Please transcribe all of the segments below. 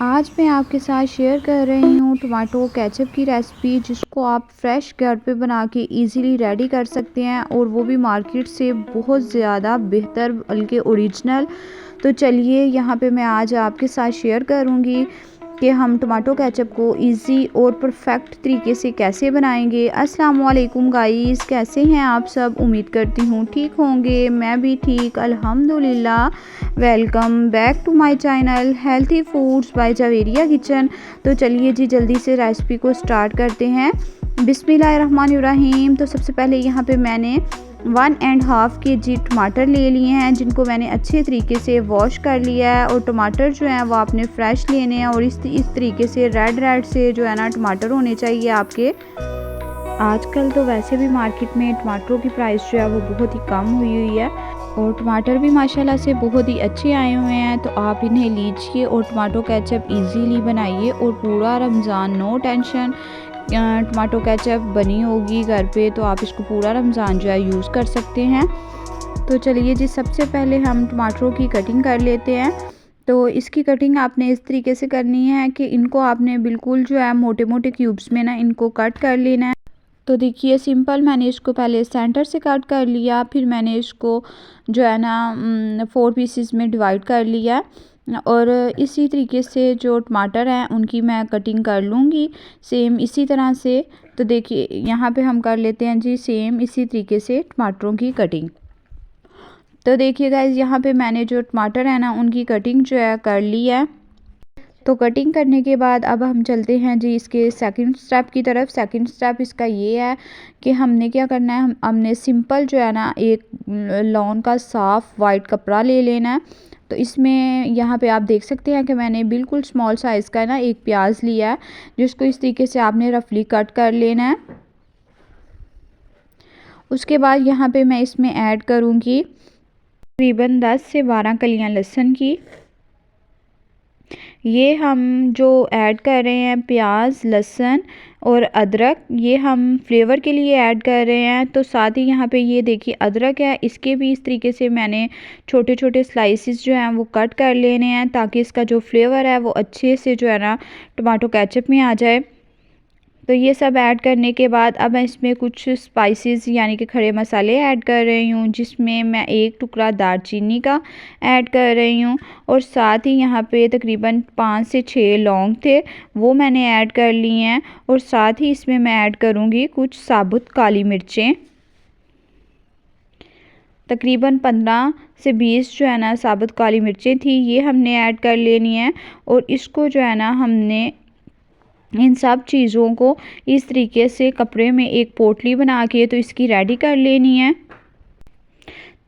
आज मैं आपके साथ शेयर कर रही हूँ टमाटो केचप की रेसिपी, जिसको आप फ्रेश घर पे बना के इजीली रेडी कर सकते हैं और वो भी मार्केट से बहुत ज़्यादा बेहतर बल्कि ओरिजिनल। तो चलिए यहाँ पे मैं आज आपके साथ शेयर करूँगी कि हम टमाटो केचप को इजी और परफेक्ट तरीके से कैसे बनाएंगे। अस्सलाम वालेकुम गाइस, कैसे हैं आप सब? उम्मीद करती हूँ ठीक होंगे। मैं भी ठीक अल्हम्दुलिल्लाह। Welcome back to my channel healthy foods by Javeria kitchen. तो चलिए जी जल्दी से रेसिपी को स्टार्ट करते हैं। बिस्मिल्लाहिर्रहमानिर्रहीम। तो सबसे पहले यहाँ पे मैंने 1.5 kg टमाटर ले लिए हैं, जिनको मैंने अच्छे तरीके से वॉश कर लिया है। और टमाटर जो है वो आपने फ्रेश लेने हैं और इस तरीके से रेड से जो है ना टमाटर होने चाहिए आपके। आजकल तो वैसे भी मार्केट में टमाटरों की प्राइस जो है वो बहुत ही कम हुई है और टमाटर भी माशाल्लाह से बहुत ही अच्छे आए हुए हैं। तो आप इन्हें लीजिए और टमाटो केचप इजीली बनाइए और पूरा Ramzan no tension tomato ketchup बनी होगी घर पे, तो आप इसको पूरा रमज़ान जो है यूज़ कर सकते हैं। तो चलिए जी सबसे पहले हम टमाटरों की कटिंग कर लेते हैं। तो इसकी कटिंग आपने इस तरीके से करनी है कि इनको आपने बिल्कुल जो है मोटे मोटे क्यूब्स में ना इनको कट कर लेना है। तो देखिए सिंपल मैंने इसको पहले सेंटर से कट कर लिया, फिर मैंने इसको जो है ना 4 पीसेस में डिवाइड कर लिया और इसी तरीके से जो टमाटर हैं उनकी मैं कटिंग कर लूँगी सेम इसी तरह से। तो देखिए यहाँ पे हम कर लेते हैं जी सेम इसी तरीके से टमाटरों की कटिंग। तो देखिए गाइस यहाँ पे मैंने जो टमाटर है ना उनकी कटिंग जो है कर ली है। तो कटिंग करने के बाद अब हम चलते हैं जी इसके सेकंड स्टेप की तरफ। सेकंड स्टेप इसका ये है कि हमने क्या करना है, हमने सिंपल जो है ना एक लॉन का साफ़ वाइट कपड़ा ले लेना है। तो इसमें यहाँ पे आप देख सकते हैं कि मैंने बिल्कुल स्मॉल साइज़ का ना एक प्याज लिया है, जिसको इस तरीके से आपने रफली कट कर लेना है। उसके बाद यहाँ पे मैं इसमें ऐड करूँगी तकरीबन 10 से 12 कलियाँ लहसुन की। ये हम जो ऐड कर रहे हैं प्याज, लहसुन और अदरक, ये हम फ्लेवर के लिए ऐड कर रहे हैं। तो साथ ही यहाँ पे ये देखिए अदरक है, इसके भी इस तरीके से मैंने छोटे छोटे स्लाइसेस जो हैं वो कट कर लेने हैं, ताकि इसका जो फ्लेवर है वो अच्छे से जो है ना टमाटो केचप में आ जाए। तो ये सब ऐड करने के बाद अब मैं इसमें कुछ स्पाइसेस यानी कि खड़े मसाले ऐड कर रही हूँ, जिसमें मैं एक टुकड़ा दालचीनी का ऐड कर रही हूँ और साथ ही यहाँ पे तकरीबन 5 से 6 लौंग थे वो मैंने ऐड कर लिए हैं। और साथ ही इसमें मैं ऐड करूँगी कुछ साबुत काली मिर्चें, तकरीबन 15 से 20 जो है ना साबुत काली मिर्चें थी, ये हमने ऐड कर लेनी है। और इसको जो है ना हमने इन सब चीज़ों को इस तरीके से कपड़े में एक पोटली बना के तो इसकी रेडी कर लेनी है।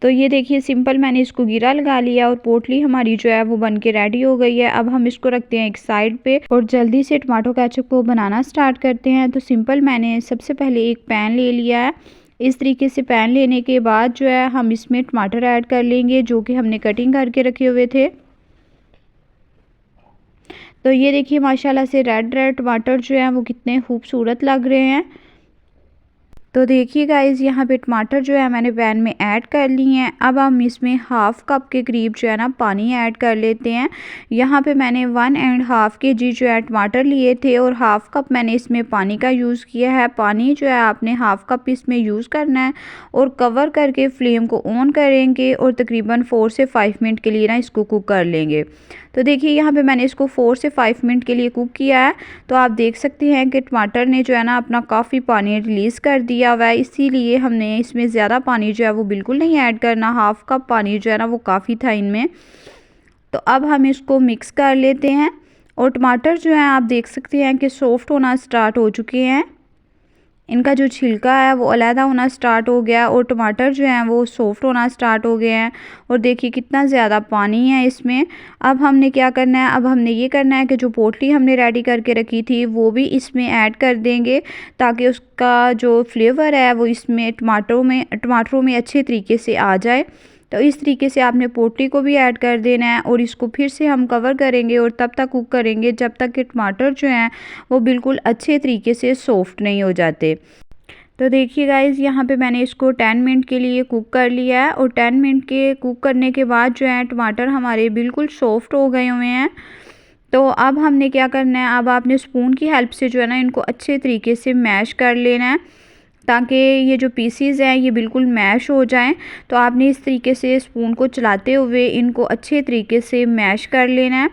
तो ये देखिए सिंपल मैंने इसको गिरा लगा लिया और पोटली हमारी जो है वो बन के रेडी हो गई है। अब हम इसको रखते हैं एक साइड पे और जल्दी से टमाटो केचप को बनाना स्टार्ट करते हैं। तो सिंपल मैंने सबसे पहले एक पैन ले लिया है। इस तरीके से पैन लेने के बाद जो है हम इसमें टमाटर ऐड कर लेंगे, जो कि हमने कटिंग करके रखे हुए थे। तो ये देखिए माशाल्लाह से रेड टमाटर जो हैं वो कितने खूबसूरत लग रहे हैं। तो देखिए गाइस यहाँ पे टमाटर जो है मैंने पैन में ऐड कर लिए हैं। अब हम इसमें हाफ़ कप के करीब जो है ना पानी ऐड कर लेते हैं। यहाँ पे मैंने 1.5 kg जो है टमाटर लिए थे और हाफ़ कप मैंने इसमें पानी का यूज़ किया है। पानी जो है आपने हाफ़ कप इसमें यूज़ करना है और कवर करके फ्लेम को ऑन करेंगे और तकरीबन 4 से 5 मिनट के लिए ना इसको कुक कर लेंगे। तो देखिए यहाँ पे मैंने इसको 4 से 5 मिनट के लिए कुक किया है। तो आप देख सकते हैं कि टमाटर ने जो है ना अपना काफ़ी पानी रिलीज़ कर दिया हुआ है, इसीलिए हमने इसमें ज़्यादा पानी जो है वो बिल्कुल नहीं ऐड करना। हाफ़ कप पानी जो है ना वो काफ़ी था इनमें। तो अब हम इसको मिक्स कर लेते हैं और टमाटर जो है आप देख सकते हैं कि सॉफ्ट होना स्टार्ट हो चुके हैं। इनका जो छिलका है वो अलहदा होना स्टार्ट हो गया और टमाटर जो हैं वो सॉफ्ट होना स्टार्ट हो गए हैं। और देखिए कितना ज़्यादा पानी है इसमें। अब हमने क्या करना है, अब हमने ये करना है कि जो पोटली हमने रेडी करके रखी थी वो भी इसमें ऐड कर देंगे, ताकि उसका जो फ्लेवर है वो इसमें टमाटरों में अच्छे तरीके से आ जाए। तो इस तरीके से आपने पोटली को भी ऐड कर देना है और इसको फिर से हम कवर करेंगे और तब तक कुक करेंगे जब तक कि टमाटर जो हैं वो बिल्कुल अच्छे तरीके से सॉफ्ट नहीं हो जाते। तो देखिए गाइज़ यहाँ पे मैंने इसको 10 मिनट के लिए कुक कर लिया है और 10 मिनट के कुक करने के बाद जो है टमाटर हमारे बिल्कुल सॉफ्ट हो गए हुए हैं। तो अब हमने क्या करना है, अब आपने स्पून की हेल्प से जो है ना इनको अच्छे तरीके से मैश कर लेना है, ताकि ये जो पीसीज हैं ये बिल्कुल मैश हो जाएं। तो आपने इस तरीके से स्पून को चलाते हुए इनको अच्छे तरीके से मैश कर लेना है।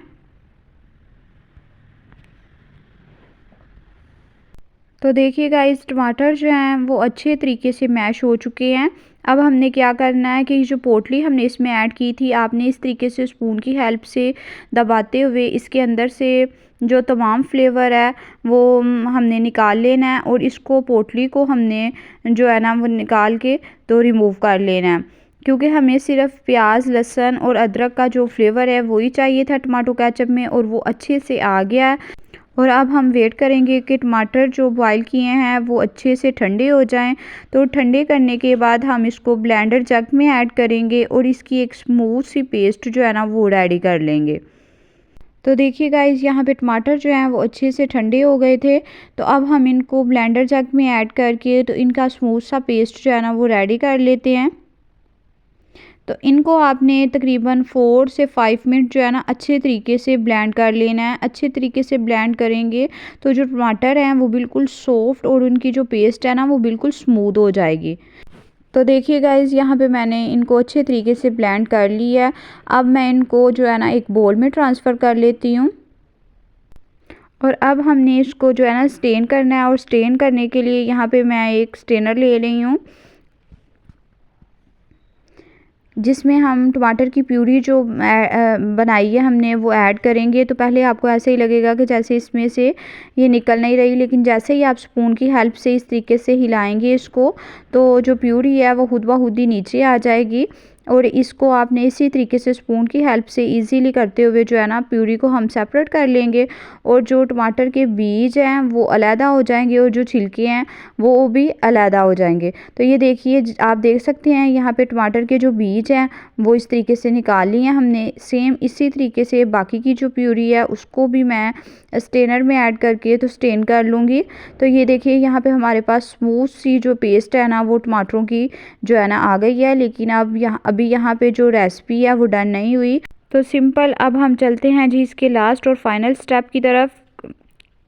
तो देखिए गाइस, टमाटर जो हैं वो अच्छे तरीके से मैश हो चुके हैं। अब हमने क्या करना है कि जो पोटली हमने इसमें ऐड की थी, आपने इस तरीके से स्पून की हेल्प से दबाते हुए इसके अंदर से जो तमाम फ्लेवर है वो हमने निकाल लेना है, और इसको पोटली को हमने जो है ना वो निकाल के तो रिमूव कर लेना है, क्योंकि हमें सिर्फ प्याज, लहसुन और अदरक का जो फ्लेवर है वही चाहिए था टमाटो केचप में, और वो अच्छे से आ गया है। और अब हम वेट करेंगे कि टमाटर जो बॉईल किए हैं वो अच्छे से ठंडे हो जाएं। तो ठंडे करने के बाद हम इसको ब्लेंडर जग में ऐड करेंगे और इसकी एक स्मूथ सी पेस्ट जो है ना वो रेडी कर लेंगे। तो देखिए गाइस, यहाँ पे टमाटर जो हैं वो अच्छे से ठंडे हो गए थे। तो अब हम इनको ब्लेंडर जग में ऐड करके तो इनका स्मूथ सा पेस्ट जो है ना वो रेडी कर लेते हैं। तो इनको आपने तकरीबन 4 से 5 मिनट जो है ना अच्छे तरीके से ब्लेंड कर लेना है। अच्छे तरीके से ब्लेंड करेंगे तो जो टमाटर हैं वो बिल्कुल सॉफ्ट और उनकी जो पेस्ट है ना वो बिल्कुल स्मूथ हो जाएगी। तो देखिए गाइज़, यहाँ पे मैंने इनको अच्छे तरीके से ब्लेंड कर लिया है। अब मैं इनको जो है ना एक बोल में ट्रांसफ़र कर लेती हूँ, और अब हमने इसको जो है ना स्टेन करना है। और स्टेन करने के लिए यहाँ पे मैं एक स्टेनर ले रही हूँ, जिसमें हम टमाटर की प्यूरी जो बनाई है हमने वो ऐड करेंगे। तो पहले आपको ऐसे ही लगेगा कि जैसे इसमें से ये निकल नहीं रही, लेकिन जैसे ही आप स्पून की हेल्प से इस तरीके से हिलाएंगे इसको, तो जो प्यूरी है वो खुद ब खुद ही नीचे आ जाएगी। और इसको आपने इसी तरीके से स्पून की हेल्प से इजीली करते हुए जो है ना प्यूरी को हम सेपरेट कर लेंगे, और जो टमाटर के बीज हैं वो अलहदा हो जाएंगे और जो छिलके हैं वो भी अलहदा हो जाएंगे। तो ये देखिए, आप देख सकते हैं यहाँ पे टमाटर के जो बीज हैं वो इस तरीके से निकाल लिए हैं हमने। सेम इसी तरीके से बाकी की जो प्यूरी है उसको भी मैं स्टेनर में ऐड करके तो स्टेन कर लूँगी। तो ये देखिए, यहाँ पे हमारे पास स्मूथ सी जो पेस्ट है ना वो टमाटरों की जो है ना आ गई है। लेकिन अब अभी यहाँ पे जो रेसिपी है वो डन नहीं हुई। तो सिंपल अब हम चलते हैं जी इसके लास्ट और फाइनल स्टेप की तरफ,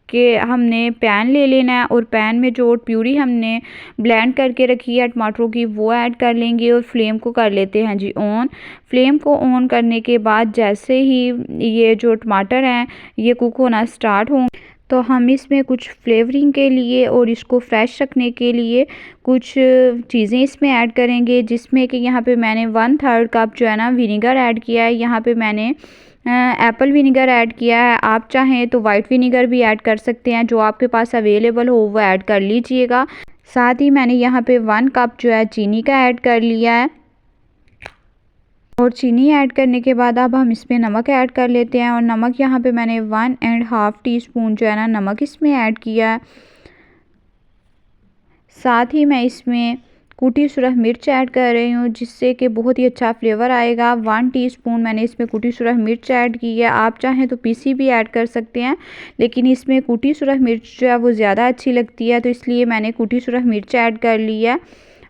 कि हमने पैन ले लेना है और पैन में जो प्यूरी हमने ब्लेंड करके रखी है टमाटरों की वो ऐड कर लेंगे, और फ्लेम को कर लेते हैं जी ऑन। फ्लेम को ऑन करने के बाद जैसे ही ये जो टमाटर हैं ये कुक होना स्टार्ट होंगे, तो हम इसमें कुछ फ्लेवरिंग के लिए और इसको फ्रेश रखने के लिए कुछ चीज़ें इसमें ऐड करेंगे, जिसमें कि यहाँ पे मैंने 1/3 कप जो है ना विनीगर ऐड किया है। यहाँ पे मैंने एप्पल विनीगर ऐड किया है। आप चाहें तो वाइट विनीगर भी ऐड कर सकते हैं, जो आपके पास अवेलेबल हो वो ऐड कर लीजिएगा। साथ ही मैंने यहाँ पे 1 कप जो है चीनी का ऐड कर लिया है, और चीनी ऐड करने के बाद अब हम इसमें नमक ऐड कर लेते हैं। और नमक यहाँ पे मैंने 1.5 टीस्पून जो है ना नमक इसमें ऐड किया है। साथ ही मैं इसमें कुटी सुरख मिर्च ऐड कर रही हूँ, जिससे कि बहुत ही अच्छा फ्लेवर आएगा। 1 टीस्पून मैंने इसमें कुटी सुरख मिर्च ऐड की है। आप चाहें तो पीसी भी ऐड कर सकते हैं, लेकिन इसमें कुटी सुरख मिर्च जो है वो ज़्यादा अच्छी लगती है, तो इसलिए मैंने कुटी सुरख मिर्च ऐड कर ली है।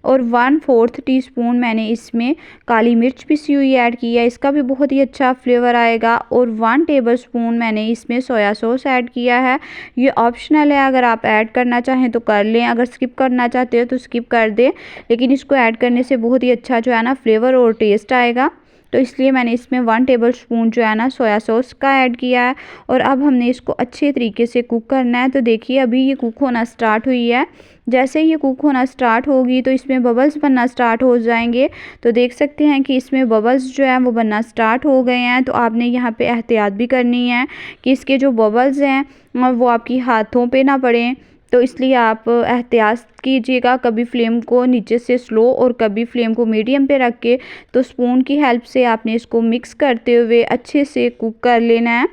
और 1/4 टीस्पून मैंने इसमें काली मिर्च पिसी हुई ऐड की है, इसका भी बहुत ही अच्छा फ्लेवर आएगा। और 1 टेबलस्पून मैंने इसमें सोया सॉस ऐड किया है। ये ऑप्शनल है, अगर आप ऐड करना चाहें तो कर लें, अगर स्किप करना चाहते हो तो स्किप कर दें, लेकिन इसको ऐड करने से बहुत ही अच्छा जो है ना फ्लेवर और टेस्ट आएगा। तो इसलिए मैंने इसमें 1 टेबलस्पून जो है ना सोया सॉस का ऐड किया है। और अब हमने इसको अच्छे तरीके से कुक करना है। तो देखिए, अभी ये कुक होना स्टार्ट हुई है। जैसे ही ये कुक होना स्टार्ट होगी तो इसमें बबल्स बनना स्टार्ट हो जाएंगे। तो देख सकते हैं कि इसमें बबल्स जो है वो बनना स्टार्ट हो गए हैं। तो आपने यहाँ पे एहतियात भी करनी है कि इसके जो बबल्स हैं वो आपकी हाथों पे ना पड़ें, तो इसलिए आप एहतियात कीजिएगा। कभी फ्लेम को नीचे से स्लो और कभी फ्लेम को मीडियम पे रख के तो स्पून की हेल्प से आपने इसको मिक्स करते हुए अच्छे से कुक कर लेना है।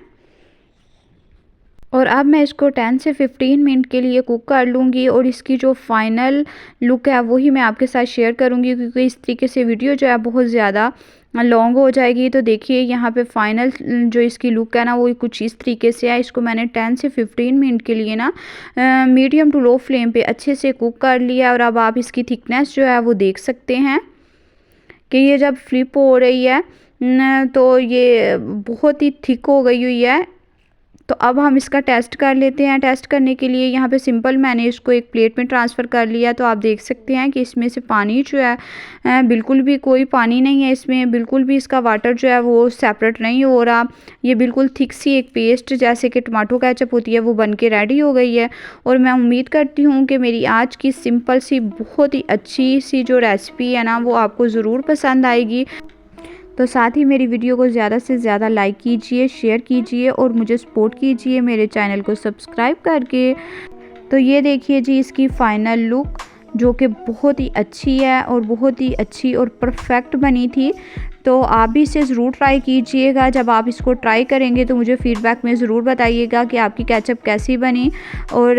और अब मैं इसको 10 से 15 मिनट के लिए कुक कर लूँगी, और इसकी जो फाइनल लुक है वही मैं आपके साथ शेयर करूँगी, क्योंकि इस तरीके से वीडियो जो है बहुत ज़्यादा लॉन्ग हो जाएगी। तो देखिए, यहाँ पे फाइनल जो इसकी लुक है ना वो कुछ इस तरीके से है। इसको मैंने 10 से 15 मिनट के लिए ना मीडियम टू लो फ्लेम पे अच्छे से कुक कर लिया। और अब आप इसकी थिकनेस जो है वो देख सकते हैं कि ये जब फ्लिप हो रही है तो ये बहुत ही थिक हो गई हुई है। तो अब हम इसका टेस्ट कर लेते हैं। टेस्ट करने के लिए यहाँ पे सिंपल मैंने इसको एक प्लेट में ट्रांसफ़र कर लिया। तो आप देख सकते हैं कि इसमें से पानी जो है बिल्कुल भी कोई पानी नहीं है इसमें, बिल्कुल भी इसका वाटर जो है वो सेपरेट नहीं हो रहा। ये बिल्कुल थिक सी एक पेस्ट जैसे कि टमाटो केचप होती है वो बन के रेडी हो गई है। और मैं उम्मीद करती हूँ कि मेरी आज की सिंपल सी बहुत ही अच्छी सी जो रेसिपी है ना वो आपको ज़रूर पसंद आएगी। तो साथ ही मेरी वीडियो को ज़्यादा से ज़्यादा लाइक कीजिए, शेयर कीजिए और मुझे सपोर्ट कीजिए मेरे चैनल को सब्सक्राइब करके। तो ये देखिए जी इसकी फ़ाइनल लुक जो कि बहुत ही अच्छी है और बहुत ही अच्छी और परफेक्ट बनी थी। तो आप भी इसे ज़रूर ट्राई कीजिएगा। जब आप इसको ट्राई करेंगे तो मुझे फ़ीडबैक में ज़रूर बताइएगा कि आपकी केचप कैसी बनी। और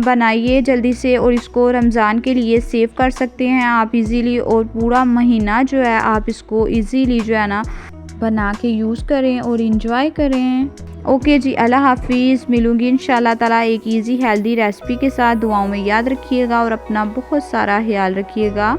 बनाइए जल्दी से और इसको रमज़ान के लिए सेव कर सकते हैं आप इजीली, और पूरा महीना जो है आप इसको इजीली जो है ना बना के यूज़ करें और इंजॉय करें। ओके जी, अल्लाह हाफिज़। मिलूँगी इंशाल्लाह ताला एक इजी हेल्दी रेसिपी के साथ। दुआओं में याद रखिएगा और अपना बहुत सारा ख्याल रखिएगा।